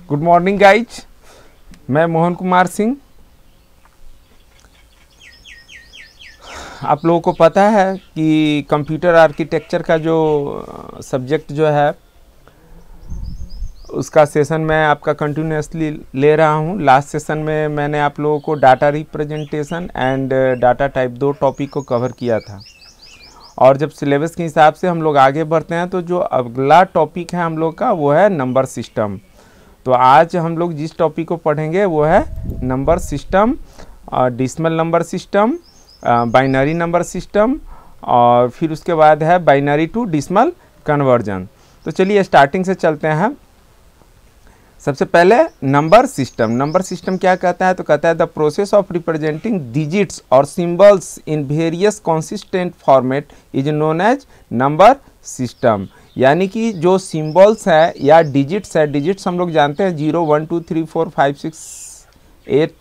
Good morning guys, मैं मोहन कुमार सिंह। आप लोगों को पता है कि कंप्यूटर आर्किटेक्चर का जो सब्जेक्ट जो है उसका सेशन मैं आपका कंटिन्यूसली ले रहा हूं। लास्ट सेशन में मैंने आप लोगों को data representation and data type 2 topic को कवर किया था, और जब सिलेबस के हिसाब से हम लोग आगे बढ़ते हैं तो जो अगला टॉपिक है हम लोग का वो है नंबर सिस्टम। तो आज हम लोग जिस टॉपिक को पढ़ेंगे वो है number system, decimal number system, binary number system, और फिर उसके बाद है बाइनरी टू डेसिमल कन्वर्जन। तो चलिए स्टार्टिंग से चलते हैं। सबसे पहले नंबर सिस्टम। नंबर सिस्टम क्या कहता है? तो कहता है the process of representing digits और symbols in various consistent format is known as number system. यानी कि जो सिंबल्स है या डिजिट्स है, डिजिट्स हम लोग जानते हैं 0 1 2 3 4 5 6 8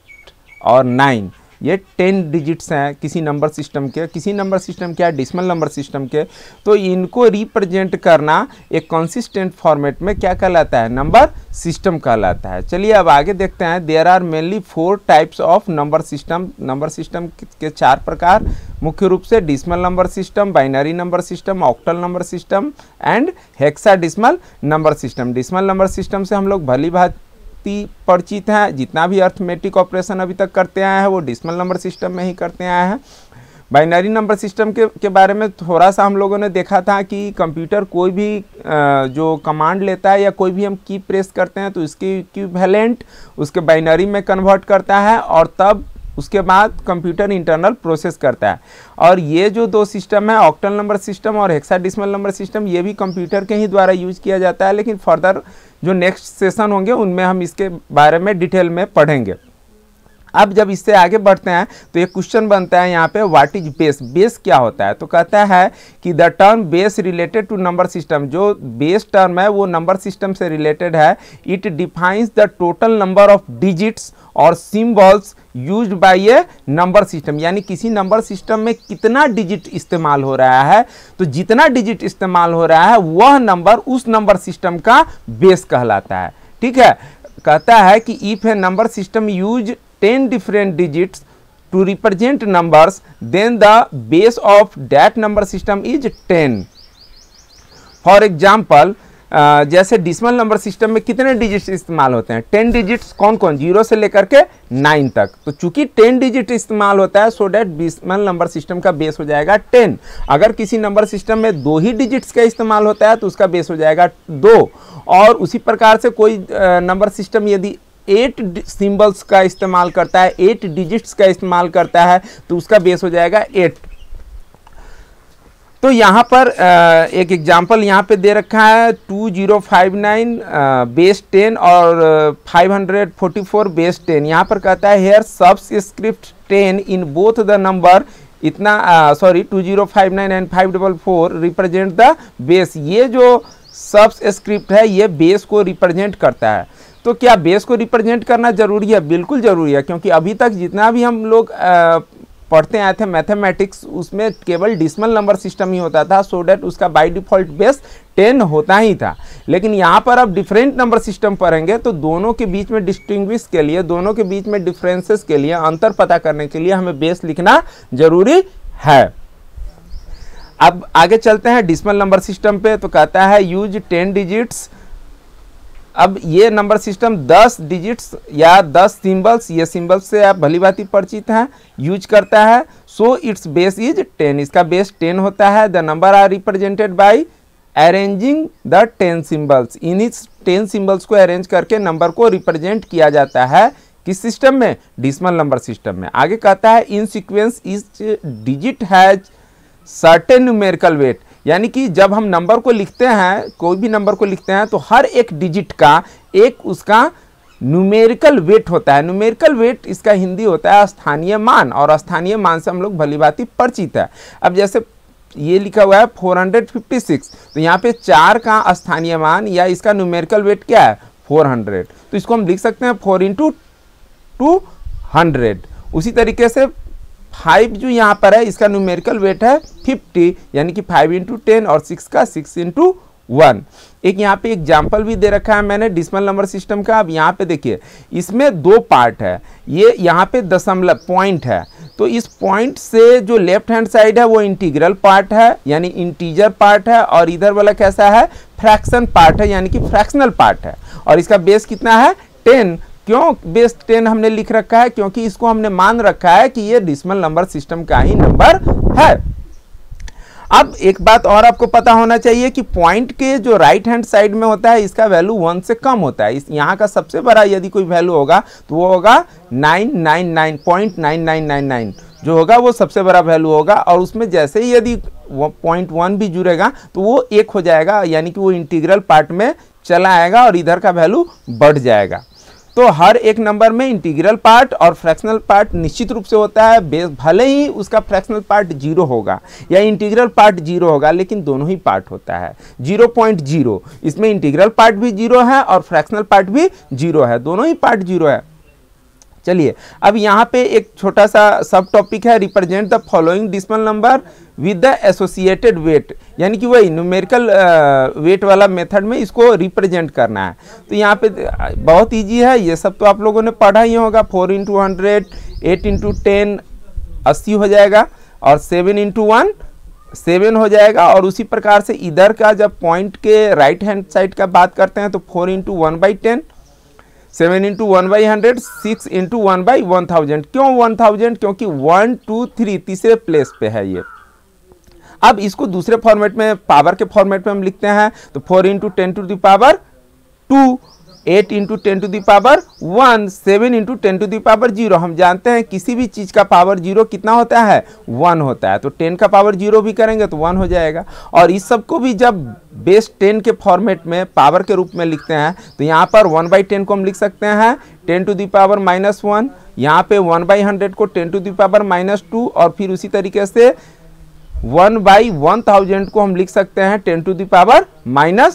और 9, ये 10 डिजिट्स हैं किसी नंबर सिस्टम के। किसी नंबर सिस्टम के या डेसिमल नंबर सिस्टम के, तो इनको रिप्रेजेंट करना एक कंसिस्टेंट फॉर्मेट में क्या कहलाता है? नंबर सिस्टम कहलाता है। चलिए अब आगे देखते हैं। There are mainly 4 types of number system. Number system के 4 प्रकार मुख्य रूप से decimal number system, binary number system, octal number system and hexadecimal number system. Decimal number system से हम लोग भली भांति परिचित हैं। जितना भी अर्थमेटिक ऑपरेशन अभी तक करते आए हैं वो डेसिमल नंबर सिस्टम में ही करते आए हैं। बाइनरी नंबर सिस्टम के बारे में थोड़ा सा हम लोगों ने देखा था कि कंप्यूटर कोई भी जो कमांड लेता है या कोई भी हम की प्रेस करते हैं तो इसकी इक्विवेलेंट उसके बाइनरी में कन्वर्ट करता है, और तब उसके बाद कंप्यूटर इंटरनल प्रोसेस करता है। और ये जो 2 सिस्टम है, ऑक्टल नंबर सिस्टम और हेक्साडेसिमल नंबर सिस्टम, ये भी कंप्यूटर के ही द्वारा यूज किया जाता है। लेकिन फर्दर जो नेक्स्ट सेशन होंगे उनमें हम इसके बारे में डिटेल में पढ़ेंगे। अब जब इससे आगे बढ़ते हैं तो एक क्वेश्चन बनता है यहाँ पे, व्हाट इज बेस? बेस क्या होता है? तो कहता है कि the term base related to number system. जो बेस टर्म है वो नंबर सिस्टम से रिलेटेड है। It defines the total number of digits और symbols used by a number system. यानी किसी नंबर सिस्टम में कितना डिजिट इस्तेमाल हो रहा है, तो जितना डिजिट इस्तेमाल हो रहा है वह नंबर उस नंबर सिस्टम का बेस कहलाता है। ठीक है, कहता है कि if A number system use 10 different digits to represent numbers, then the base of that number system is 10. For example, जैसे डेसिमल नंबर सिस्टम में कितने डिजिट्स इस्तेमाल होते हैं? 10 डिजिट्स। कौन कौन? 0 से लेकर के 9 तक। तो चूंकि 10 डिजिट इस्तेमाल होता है, so that decimal number system का बेस हो जाएगा 10। अगर किसी नंबर सिस्टम में 2 ही डिजिट्स का इस्तेमाल होता है तो उसका बेस हो जाएगा 2। और उसी प्रकार से कोई नंबर सिस्टम यदि 8 सिंबल्स का इस्तेमाल करता है, 8 डिजिट्स का इस्तेमाल करता है, तो उसका बेस हो जाएगा 8। तो यहाँ पर एक एग्जांपल यहाँ पे दे रखा है 2059 बेस 10 और 544 बेस 10। यहाँ पर कहता है here subscript 10 in both the number इतना 2059 एंड 544 रिप्रेजेंट द बेस। ये जो सबस्क्रिप्ट है ये बेस को रिप्रेजेंट करता है। तो क्या बेस को रिप्रेजेंट करना जरूरी है? बिल्कुल जरूरी है, क्योंकि अभी तक जितना भी हम लोग पढ़ते आए थे मैथमेटिक्स, उसमें केवल डेसिमल नंबर सिस्टम ही होता था, सो डैट उसका बाय डिफॉल्ट बेस 10 होता ही था। लेकिन यहाँ पर अब डिफरेंट नंबर सिस्टम पढ़ेंगे तो दोनों के बीच में डिस्टिंग्विश के लिए, दोनों के बीच में डिफरेंसेस के लिए, अंतर पता करने के लिए हमें बेस लिखना जरूरी है। अब आगे चलते हैं डेसिमल नंबर सिस्टम पे। तो कहता है यूज 10 डिजिट्स। अब ये नंबर सिस्टम 10 डिजिट्स या 10 सिंबल्स, ये सिंबल्स से आप भली भांति परिचित हैं, यूज करता है। So its base is 10। इसका बेस 10 होता है। The number are represented by arranging the 10 symbols. इन्हीं 10 सिंबल्स को अरेंज करके नंबर को रिप्रेजेंट किया जाता है। किस सिस्टम में? डेसिमल नंबर सिस्टम में। आगे कहता है in sequence each digit has certain numerical weight. यानी कि जब हम नंबर को लिखते हैं, कोई भी नंबर को लिखते हैं, तो हर एक डिजिट का एक उसका न्यूमेरिकल वेट होता है। न्यूमेरिकल वेट इसका हिंदी होता है स्थानीय मान, और स्थानीय मान से हम लोग भली भांति परिचित है। अब जैसे ये लिखा हुआ है 456, तो यहाँ पे 4 का स्थानीय मान या इसका न्यूमेरिकल वेट क्या है? 400। तो इसको हम लिख सकते हैं 4 × 200। उसी तरीके से 5 जो यहाँ पर है इसका न्यूमेरिकल वेट है 50, यानी कि 5 × 10, और 6 का 6 × 1। एक यहाँ पे एग्जाम्पल भी दे रखा है मैंने डिसिमल नंबर सिस्टम का। अब यहाँ पे देखिए इसमें दो पार्ट है, ये यहाँ पे दशमलव पॉइंट है, तो इस पॉइंट से जो लेफ्ट हैंड साइड है वो इंटीग्रल पार्ट है यानी इंटीजर पार्ट है, और इधर वाला कैसा है, फ्रैक्शन पार्ट है यानी कि फ्रैक्शनल पार्ट है। और इसका बेस कितना है, 10। क्यों बेस 10 हमने लिख रखा है, क्योंकि इसको हमने मान रखा है कि ये डेसिमल नंबर सिस्टम का ही नंबर है। अब एक बात और आपको पता होना चाहिए कि पॉइंट के जो राइट हैंड साइड में होता है इसका वैल्यू 1 से कम होता है। इस यहाँ का सबसे बड़ा यदि कोई वैल्यू होगा तो वो होगा 999.9999 जो होगा वो सबसे बड़ा वैल्यू होगा, और उसमें जैसे ही यदि 0.1 भी जुड़ेगा तो वो 1 हो जाएगा, यानी कि वो इंटीग्रल पार्ट में चला आएगा और इधर का वैल्यू बढ़ जाएगा। तो हर एक नंबर में इंटीग्रल पार्ट और फ्रैक्शनल पार्ट निश्चित रूप से होता है। भले ही उसका फ्रैक्शनल पार्ट 0 होगा या इंटीग्रल पार्ट 0 होगा, लेकिन दोनों ही पार्ट होता है 0.0। इसमें इंटीग्रल पार्ट भी 0 है और फ्रैक्शनल पार्ट भी 0 है, दोनों ही पार्ट 0 है। चलिए अब यहाँ पे एक छोटा सा सब टॉपिक है, represent the following decimal number with the associated weight, यानी कि वही न्यूमेरिकल वेट वाला मेथड में इसको रिप्रेजेंट करना है। तो यहाँ पे बहुत इजी है, ये सब तो आप लोगों ने पढ़ा ही होगा। 4 × 100, 8 × 10 80 हो जाएगा, और 7 × 1 7 हो जाएगा। और उसी प्रकार से इधर का जब पॉइंट के राइट हैंड साइड का बात करते हैं तो 4 × 1/10, 7 × 1/100, 6 × 1/1000। क्यों 1000? क्योंकि 1 2 3 तीसरे प्लेस पे है ये। अब इसको दूसरे फॉर्मेट में, पावर के फॉर्मेट में हम लिखते हैं तो 4 × 10⁻², 8 × 10⁻1, 7 × 10⁻0। हम जानते हैं किसी भी चीज़ का पावर 0 कितना होता है, 1 होता है, तो 10 का पावर 0 भी करेंगे तो 1 हो जाएगा। और इस सब को भी जब बेस 10 के फॉर्मेट में पावर के रूप में लिखते हैं तो यहाँ पर 1/10 को हम लिख सकते हैं 10⁻⁻1, यहाँ पे 1/100 को 10⁻⁻2, और फिर उसी तरीके से 1/1000 को हम लिख सकते हैं 10⁻³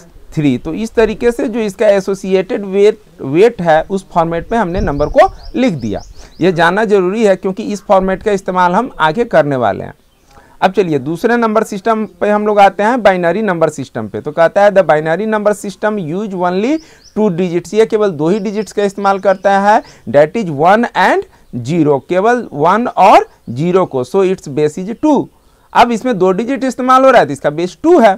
तो इस तरीके से जो इसका एसोसिएटेड वेट है उस फॉर्मेट में हमने नंबर को लिख दिया। यह जानना जरूरी है क्योंकि इस फॉर्मेट का इस्तेमाल हम आगे करने वाले हैं। अब चलिए दूसरे नंबर सिस्टम पे हम लोग आते हैं, बाइनरी नंबर सिस्टम पे। तो कहता है the binary number system use only 2 digits, ये केवल 2 ही डिजिट्स का इस्तेमाल करता है, डेट इज 1 and 0, केवल 1 और 0 को। सो इट्स बेस इज 2। अब इसमें 2 डिजिट इस्तेमाल हो रहा है तो इसका बेस 2 है।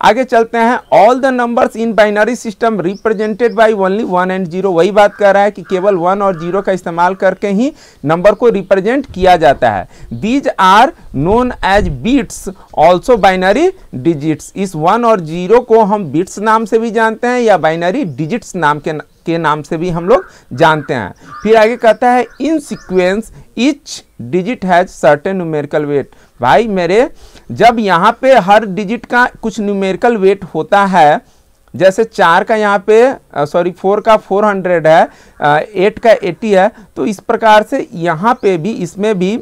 आगे चलते हैं, all the numbers in binary system represented by only 1 and 0, वही बात कर रहा है कि केवल 1 और 0 का इस्तेमाल करके ही नंबर को रिप्रेजेंट किया जाता है। These are known as bits also binary digits, इस 1 और 0 को हम बिट्स नाम से भी जानते हैं या बाइनरी डिजिट्स नाम के नाम से भी हम लोग जानते हैं। फिर आगे कहता है in sequence each digit has certain numerical weight. भाई मेरे, जब यहाँ पे हर डिजिट का कुछ न्यूमेरिकल वेट होता है, जैसे 4 का यहाँ पे 4 का 400 है, 8 का 80 है, तो इस प्रकार से यहाँ पे भी, इसमें भी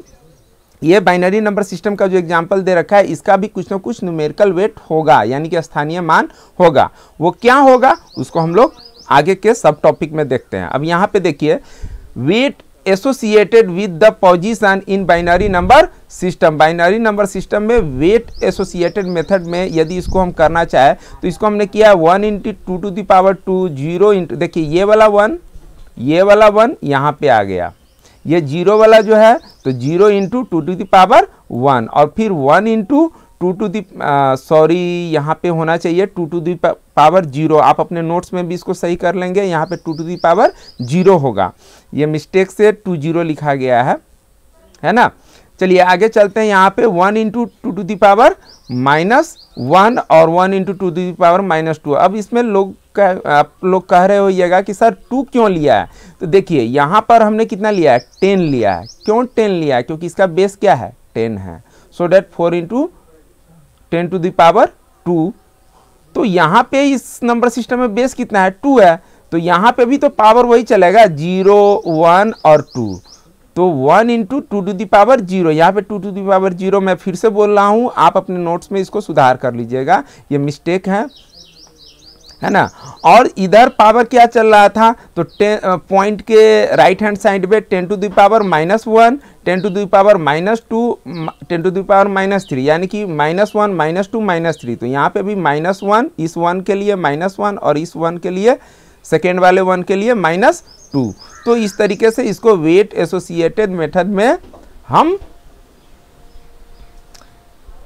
ये बाइनरी नंबर सिस्टम का जो एग्जांपल दे रखा है इसका भी कुछ ना कुछ न्यूमेरिकल वेट होगा, यानी कि स्थानीय मान होगा। वो क्या होगा उसको हम लोग आगे के सब टॉपिक में देखते हैं। अब यहाँ पे देखिए, weight associated with the position in binary number system. Binary number system में वेट एसोसिएटेड मेथड में यदि इसको हम करना चाहे तो इसको हमने किया 1 × 2⁻², 0 × देखिए ये वाला 1 यहाँ पे आ गया, ये 0 वाला जो है तो 0 × 2⁻1, और फिर 1 × 2 यहाँ पे होना चाहिए 2⁻0। आप अपने नोट्स में भी इसको सही कर लेंगे, यहाँ पे 2⁻0 होगा, ये मिस्टेक से 20 लिखा गया है ना। चलिए आगे चलते हैं, यहाँ पे 1 × 2⁻⁻1 और 1 × 2⁻2। अब इसमें आप लोग कह रहे होइएगा कि सर 2 क्यों लिया है, तो देखिए यहाँ पर हमने कितना लिया है, 10 लिया है। क्यों 10 लिया है, क्योंकि इसका बेस क्या है, 10 है। सो डेट 4 × 10⁻²। तो यहाँ पे इस नंबर सिस्टम में बेस कितना है, 2 है, तो यहाँ पे भी तो पावर वही चलेगा, 0 1 और 2, तो 1 × 2⁻0, यहाँ पे 2⁻0 मैं फिर से बोल रहा हूँ, आप अपने नोट्स में इसको सुधार कर लीजिएगा, ये मिस्टेक है। है ना। और इधर पावर क्या चल रहा था, तो पॉइंट के राइट हैंड साइड पे 10 to the power -1, 10 to the power -2, 10 to the power -3, यानी कि -1 -2 -3। तो यहाँ पे भी -1, इस 1 के लिए -1 और इस 1 के लिए, सेकेंड वाले 1 के लिए -2। तो इस तरीके से इसको वेट एसोसिएटेड मेथड में हम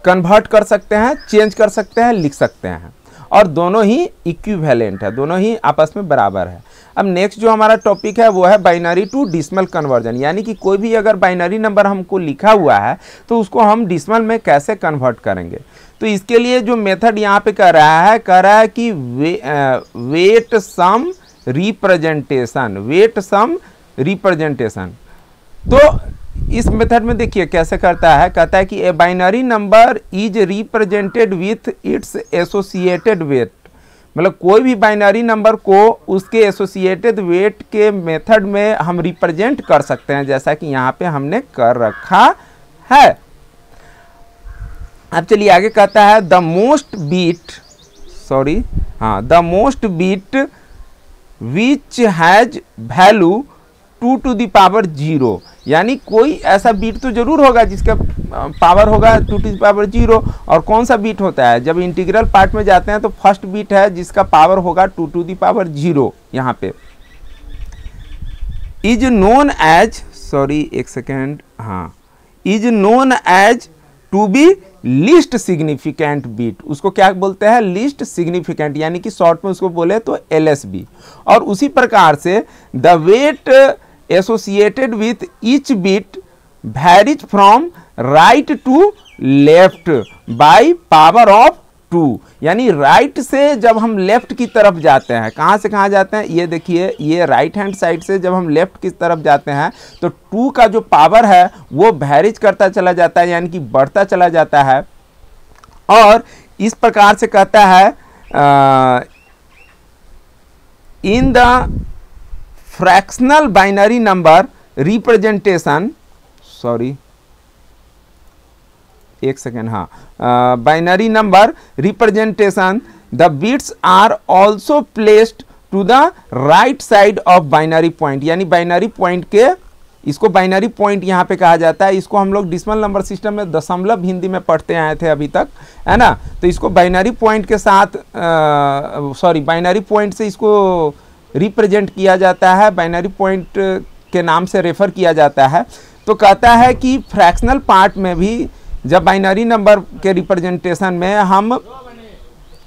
कन्वर्ट कर सकते हैं, चेंज कर सकते हैं, लिख सकते हैं, और दोनों ही इक्विवेलेंट है, दोनों ही आपस में बराबर है। अब नेक्स्ट जो हमारा टॉपिक है वो है बाइनरी टू डिसिमल कन्वर्जन, यानी कि कोई भी अगर बाइनरी नंबर हमको लिखा हुआ है तो उसको हम डिसिमल में कैसे कन्वर्ट करेंगे। तो इसके लिए जो मेथड यहाँ पे कह रहा है कि वेट सम रिप्रेजेंटेशन, वेट सम रिप्रेजेंटेशन। तो इस मेथड में देखिए कैसे करता है, कहता है कि a binary number is represented with its associated weight, मतलब कोई भी बाइनरी नंबर को उसके एसोसिएटेड वेट के मेथड में हम रिप्रेजेंट कर सकते हैं, जैसा कि यहाँ पे हमने कर रखा है। अब चलिए आगे कहता है the most bit which has value 2 to the power 0, यानी कोई ऐसा बीट तो जरूर होगा जिसका पावर होगा 2 टू द पावर 0। और कौन सा बीट होता है, जब इंटीग्रल पार्ट में जाते हैं तो फर्स्ट बीट है जिसका पावर होगा 2 टू द पावर 0। यहाँ पे is known as to be least significant bit, उसको क्या बोलते हैं, लीस्ट सिग्निफिकेंट, यानी कि शॉर्ट में उसको बोले तो LSB। और उसी प्रकार से the weight associated with each bit varies from right to left by power of 2, यानी राइट से जब हम लेफ्ट की तरफ जाते हैं, कहाँ से कहाँ जाते हैं, ये देखिए, ये राइट हैंड साइड से जब हम लेफ्ट की तरफ जाते हैं तो 2 का जो पावर है वो वैरीज करता चला जाता है, यानी कि बढ़ता चला जाता है। और इस प्रकार से कहता है in the fractional binary number representation, binary number representation the bits are also placed to the right side of binary point, यानी बाइनरी पॉइंट के, इसको बाइनरी पॉइंट यहाँ पे कहा जाता है। इसको हम लोग डिसिमल नंबर सिस्टम में दशमलव हिंदी में पढ़ते आए थे अभी तक, है ना। तो इसको बाइनरी पॉइंट के साथ बाइनरी पॉइंट से इसको रिप्रेजेंट किया जाता है, बाइनरी पॉइंट के नाम से रेफर किया जाता है। तो कहता है कि फ्रैक्शनल पार्ट में भी जब बाइनरी नंबर के रिप्रेजेंटेशन में हम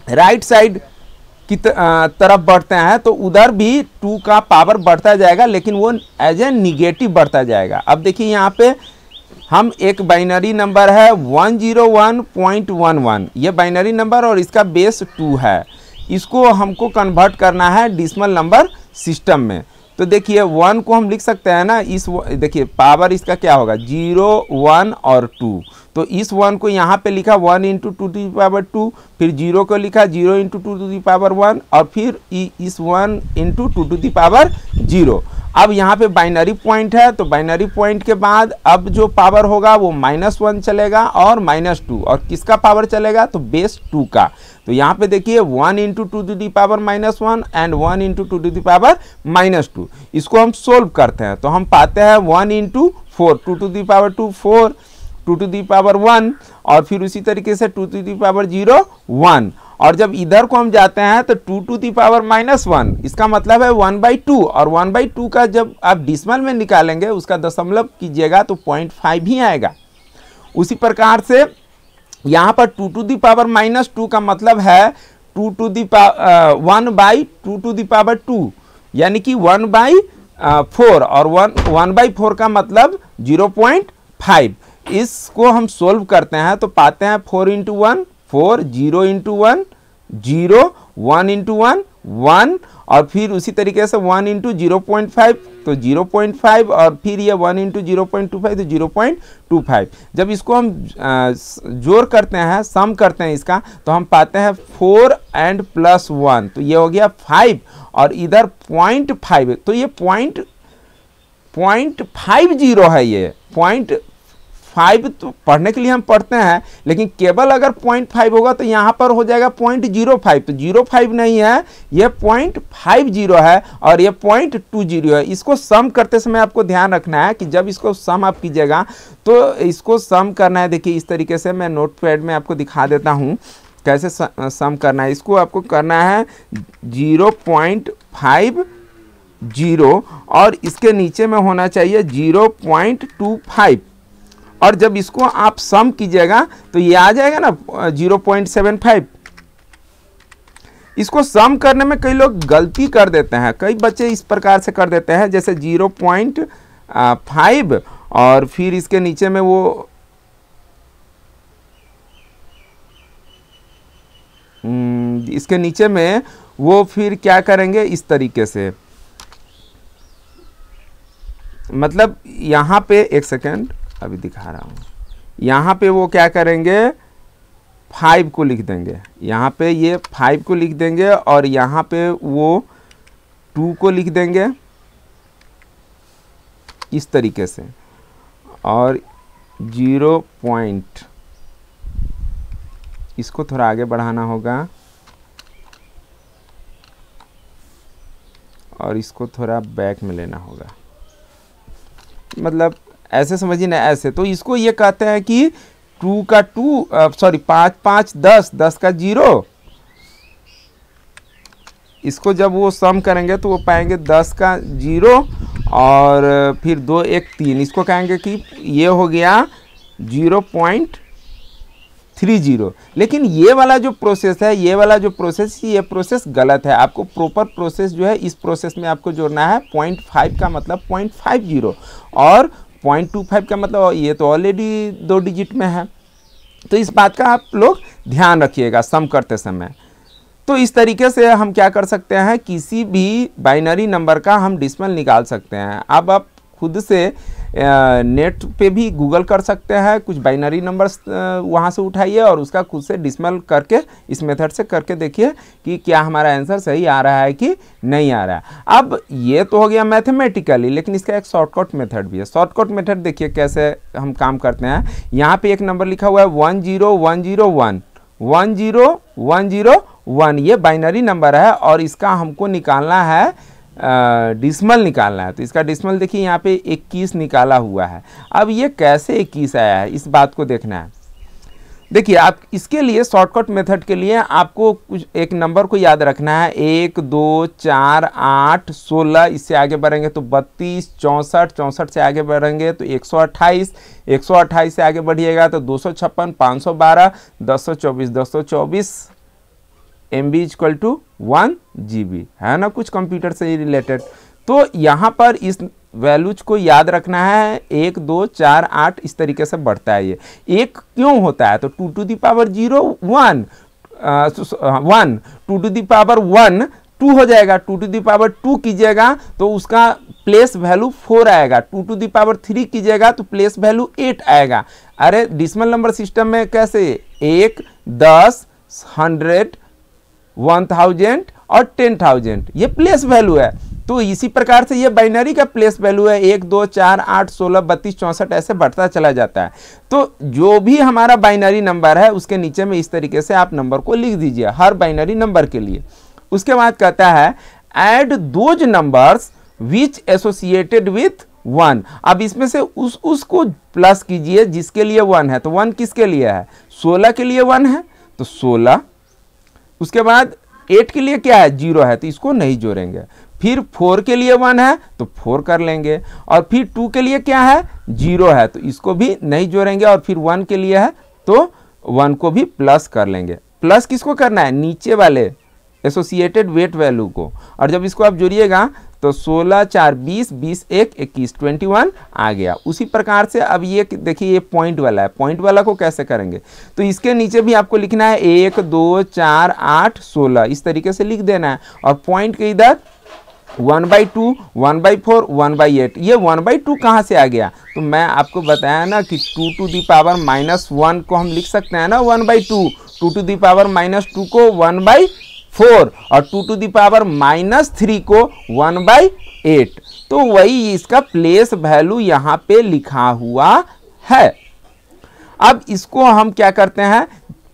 राइट साइड की तरफ बढ़ते हैं तो उधर भी 2 का पावर बढ़ता जाएगा, लेकिन वो एज ए निगेटिव बढ़ता जाएगा। अब देखिए यहाँ पे हम एक बाइनरी नंबर है 101.11, ये बाइनरी नंबर और इसका बेस 2 है, इसको हमको कन्वर्ट करना है डिसिमल नंबर सिस्टम में। तो देखिए 1 को हम लिख सकते हैं ना, इस देखिए पावर इसका क्या होगा 0, 1 और 2। तो इस 1 को यहाँ पे लिखा 1 इंटू 2 टू दी पावर 2, फिर 0 को लिखा 0 इंटू 2 टू दी पावर 1, और फिर इस 1 इंटू 2 टू दी पावर 0। अब यहाँ पे बाइनरी पॉइंट है, तो बाइनरी पॉइंट के बाद अब जो पावर होगा वो -1 चलेगा और -2, और किसका पावर चलेगा, तो बेस 2 का। तो यहाँ पे देखिए 1 into 2 to the power -1 and 1 into 2 to the power -2। इसको हम सोल्व करते हैं तो हम पाते हैं 1 into 4, 2 to the power 2 4, 2 to the power 1, और फिर उसी तरीके से 2 टू दी पावर 0 1। और जब इधर को हम जाते हैं तो 2 टू दी पावर -1, इसका मतलब है 1/2, और 1/2 का जब आप डिसिमल में निकालेंगे उसका दशमलव कीजिएगा तो 0.5 ही आएगा। उसी प्रकार से यहाँ पर 2 टू दी पावर -2 का मतलब है 1/2 टू दी पावर 2, यानी कि 1/4, और 1/4 का मतलब 0.5। इसको हम सोल्व करते हैं तो पाते हैं 4 इंटू 1 4, 0 इंटू 1 0, 1 इंटू 1 1, और फिर उसी तरीके से 1 इंटू 0.5 तो 0.5, और फिर ये 1 इंटू 0.25 तो 0.25। जब इसको हम जोड़ करते हैं, सम करते हैं इसका, तो हम पाते हैं 4 एंड +1, तो ये हो गया 5, और इधर 0.5, तो ये 0.50 है, ये 5 तो पढ़ने के लिए हम पढ़ते हैं, लेकिन केवल अगर 0.5 होगा तो यहाँ पर हो जाएगा 0.05, तो 05 नहीं है, ये 0.50 है और ये 0.20 है। इसको सम करते समय आपको ध्यान रखना है कि जब इसको सम आप कीजिएगा तो इसको सम करना है। देखिए इस तरीके से मैं नोटपैड में आपको दिखा देता हूँ कैसे सम करना है। इसको आपको करना है 0.50 और इसके नीचे में होना चाहिए 0.25, और जब इसको आप सम कीजिएगा तो ये आ जाएगा ना 0.75। इसको सम करने में कई लोग गलती कर देते हैं, कई बच्चे इस प्रकार से कर देते हैं, जैसे 0.5 और फिर इसके नीचे में वो इसके नीचे में वो फिर क्या करेंगे इस तरीके से, मतलब यहाँ पे एक सेकेंड अभी दिखा रहा हूँ, यहाँ पे वो क्या करेंगे 5 को लिख देंगे, यहाँ पे ये 5 को लिख देंगे और यहाँ पे वो 2 को लिख देंगे इस तरीके से, और 0 पॉइंट इसको थोड़ा आगे बढ़ाना होगा और इसको थोड़ा बैक में लेना होगा, मतलब ऐसे समझिए ना, ऐसे। तो इसको ये कहते हैं कि 2 का 2 सॉरी 5 5 10 10 का 0, इसको जब वो सम करेंगे तो वो पाएंगे 10 का 0 और फिर 2 1 3, इसको कहेंगे कि ये हो गया 0.30। लेकिन ये वाला जो प्रोसेस है, ये वाला जो प्रोसेस, ये प्रोसेस गलत है। आपको प्रॉपर प्रोसेस जो है इस प्रोसेस में आपको जोड़ना है 0.5 का मतलब 0.50 और 0.25 का मतलब ये तो ऑलरेडी 2 डिजिट में है। तो इस बात का आप लोग ध्यान रखिएगा सम करते समय। तो इस तरीके से हम क्या कर सकते हैं, किसी भी बाइनरी नंबर का हम डिसिमल निकाल सकते हैं। अब आप खुद से नेट पे भी गूगल कर सकते हैं, कुछ बाइनरी नंबर्स वहाँ से उठाइए और उसका खुद से डिसिमल करके इस मेथड से करके देखिए कि क्या हमारा आंसर सही आ रहा है कि नहीं आ रहा है। अब ये तो हो गया मैथमेटिकली, लेकिन इसका एक शॉर्टकट मेथड भी है। शॉर्टकट मेथड देखिए कैसे हम काम करते हैं। यहाँ पे एक नंबर लिखा हुआ है 10101 10101, ये बाइनरी नंबर है और इसका हमको निकालना है डिसिमल निकालना है। तो इसका डिसिमल देखिए यहाँ पे 21 निकाला हुआ है। अब ये कैसे 21 आया है इस बात को देखना है। देखिए आप इसके लिए शॉर्टकट मेथड के लिए आपको कुछ एक नंबर को याद रखना है, 1 2 4 8 16, इससे आगे बढ़ेंगे तो 32 64, 64 से आगे बढ़ेंगे तो 128, 128 से आगे बढ़िएगा तो 256, 512, 1024, 1024 MB इक्वल टू 1 GB, है ना, कुछ कंप्यूटर से रिलेटेड। तो यहाँ पर इस वैल्यूज को याद रखना है, 1 2 4 8 इस तरीके से बढ़ता है। ये एक क्यों होता है, तो 2 to the power 0 1 1 2 to the power 1 2 हो जाएगा, 2 to the power 2 कीजिएगा तो उसका प्लेस वैल्यू 4 आएगा, 2 to the power 3 कीजिएगा तो प्लेस वैल्यू 8 आएगा। अरे डिसिमल नंबर सिस्टम में कैसे 1 10 100 1000 और 10,000 ये प्लेस वैल्यू है। तो इसी प्रकार से ये बाइनरी का प्लेस वैल्यू है, 1 2 4 8 16 32 64 ऐसे बढ़ता चला जाता है। तो जो भी हमारा बाइनरी नंबर है उसके नीचे में इस तरीके से आप नंबर को लिख दीजिए हर बाइनरी नंबर के लिए। उसके बाद कहता है add those numbers which associated with 1। अब इसमें से उसको प्लस कीजिए जिसके लिए 1 है। तो 1 किसके लिए है, 16 के लिए 1 है तो 16। उसके बाद 8 के लिए क्या है, 0 है तो इसको नहीं जोड़ेंगे। फिर 4 के लिए 1 है तो 4 कर लेंगे, और फिर 2 के लिए क्या है, 0 है तो इसको भी नहीं जोड़ेंगे, और फिर 1 के लिए है तो 1 को भी प्लस कर लेंगे। प्लस किसको करना है, नीचे वाले एसोसिएटेड वेट वैल्यू को, और जब इसको आप जोड़िएगा तो 16 4 20 20 1 21 21 आ गया। उसी प्रकार से अब ये देखिए ये पॉइंट वाला है, पॉइंट वाला को कैसे करेंगे, तो इसके नीचे भी आपको लिखना है 1 2 4 8 16 इस तरीके से लिख देना है, और पॉइंट के इधर 1/2 1/4 1/8। ये 1/2 कहाँ से आ गया, तो मैं आपको बताया ना कि 2 to the power -1 को हम लिख सकते हैं ना 1/2, 2 to the power -2 को 1/4 और 2 to the power -3 को 1/8। तो वही इसका प्लेस वैल्यू यहाँ पे लिखा हुआ है। अब इसको हम क्या करते हैं,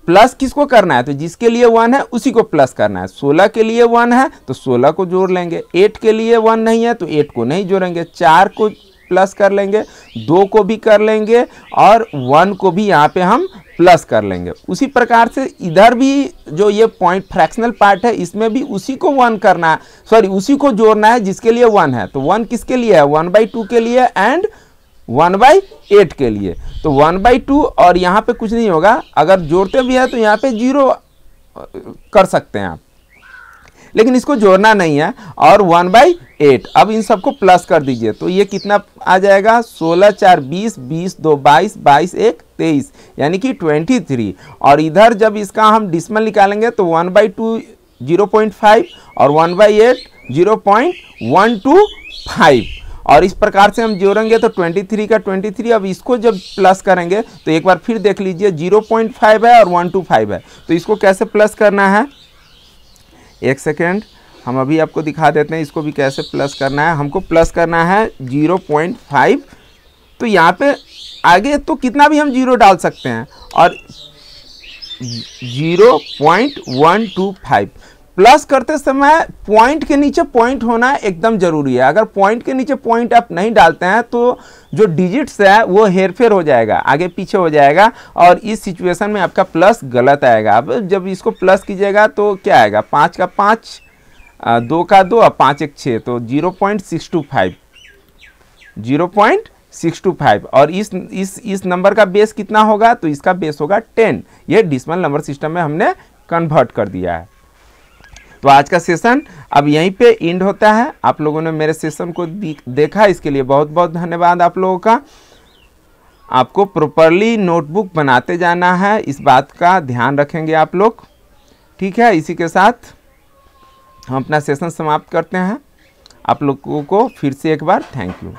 प्लस किसको करना है, तो जिसके लिए 1 है उसी को प्लस करना है। 16 के लिए 1 है तो 16 को जोड़ लेंगे, 8 के लिए 1 नहीं है तो 8 को नहीं जोड़ेंगे, 4 को प्लस कर लेंगे, 2 को भी कर लेंगे और 1 को भी यहाँ पे हम प्लस कर लेंगे। उसी प्रकार से इधर भी जो ये पॉइंट फ्रैक्शनल पार्ट है इसमें भी उसी को 1 करना है, सॉरी उसी को जोड़ना है जिसके लिए 1 है। तो 1 किसके लिए है, 1/2 के लिए एंड 1/8 के लिए। तो 1/2 और यहाँ पे कुछ नहीं होगा, अगर जोड़ते भी है तो यहाँ पे 0 कर सकते हैं आप, लेकिन इसको जोड़ना नहीं है। और 1/8 अब इन सबको प्लस कर दीजिए तो ये कितना आ जाएगा, 16 4 20, 20 2 22, 22 1 23, यानी कि 23। और इधर जब इसका हम डिसिमल निकालेंगे तो 1/2 0.5 और 1/8 0.125, और इस प्रकार से हम जोड़ेंगे तो 23 का 23। अब इसको जब प्लस करेंगे तो एक बार फिर देख लीजिए 0.5 है और 125 है, तो इसको कैसे प्लस करना है, एक सेकेंड हम अभी आपको दिखा देते हैं इसको भी कैसे प्लस करना है। हमको प्लस करना है 0.5, तो यहाँ पे आगे तो कितना भी हम 0 डाल सकते हैं और 0.125 प्लस करते समय पॉइंट के नीचे पॉइंट होना एकदम जरूरी है। अगर पॉइंट के नीचे पॉइंट आप नहीं डालते हैं तो जो डिजिट्स है वो हेरफेर हो जाएगा, आगे पीछे हो जाएगा और इस सिचुएशन में आपका प्लस गलत आएगा। अब जब इसको प्लस कीजिएगा तो क्या आएगा, 5 का 5, 2 का 2 और 5 1 6, तो 0.625 और इस नंबर का बेस कितना होगा, तो इसका बेस होगा 10। ये डेसिमल नंबर सिस्टम में हमने कन्वर्ट कर दिया है। तो आज का सेशन अब यहीं पे एंड होता है। आप लोगों ने मेरे सेशन को देखा, इसके लिए बहुत बहुत धन्यवाद आप लोगों का। आपको प्रॉपरली नोटबुक बनाते जाना है, इस बात का ध्यान रखेंगे आप लोग, ठीक है। इसी के साथ हम अपना सेशन समाप्त करते हैं। आप लोगों को फिर से एक बार थैंक यू।